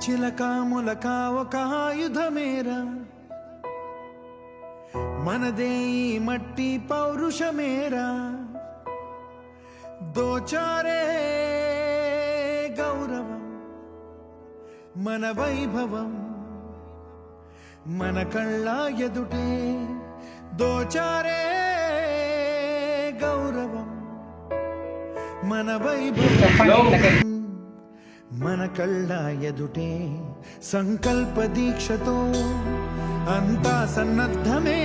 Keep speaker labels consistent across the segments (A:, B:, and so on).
A: చిలక ములక ఒక ఆయుధమేరా మనదే ఈ మట్టి పౌరుషమేరా దోచారే గౌరవం మన వైభవం మన కళ్ళ ఎదుటే దోచారే గౌరవం మన వైభవం మన కళ్ళ ఎదుటే సంకల్ప దీక్షతో అంతా సన్నద్ధమే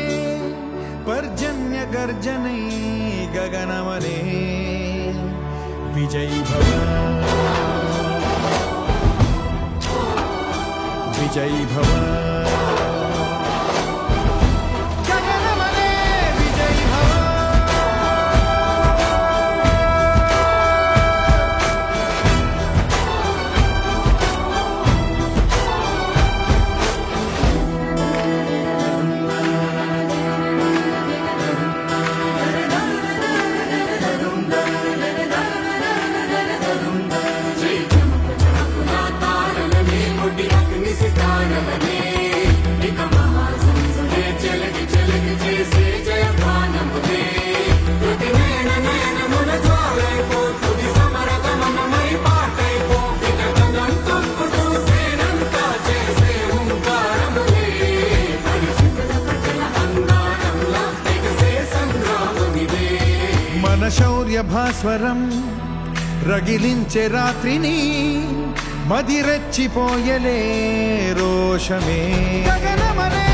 A: పర్జన్య గర్జనై గగనమనే విజయీ భవ విజయీ భవ శౌర్య భాస్వరం రగిలించే రాత్రిని మదిరెచ్చిపోయలే రోషమే గగనమనే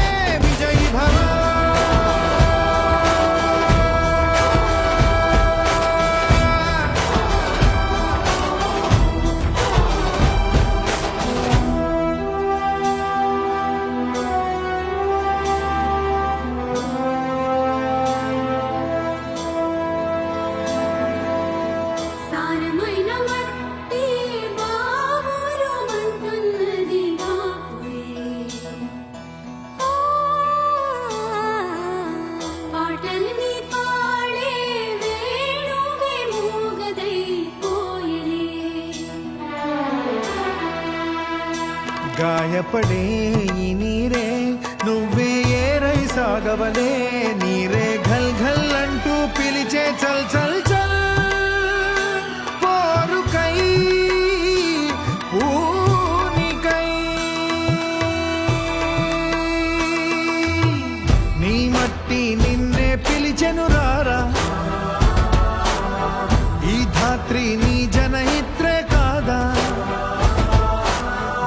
A: విజయీ భవ గాయపడే ఈ నీరే నువ్వే ఏరై సాగవలే నీరే ఘల్ ఘల్ అంటూ పిలిచే చల్ చల్ చల్ పోరుకై పూనికై నీ మట్టి నిన్నే పిలిచెను రారా ఈ ధాత్రి నీ జనహిత్రే కాదా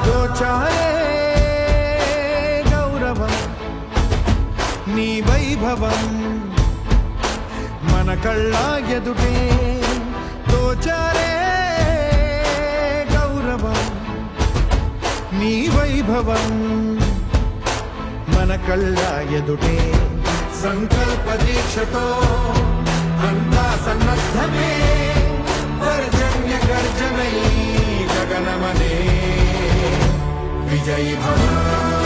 A: దోచారే గౌరవం నీ వైభవం మన కళ్ళ ఎదుటే దోచారే గౌరవం నీ వైభవం మన కళ్ళ ఎదుటే సంకల్ప దీక్షతో అంతా సన్నద్ధమే పర్జన్య గర్జనై గగనమనే విజయీ భవ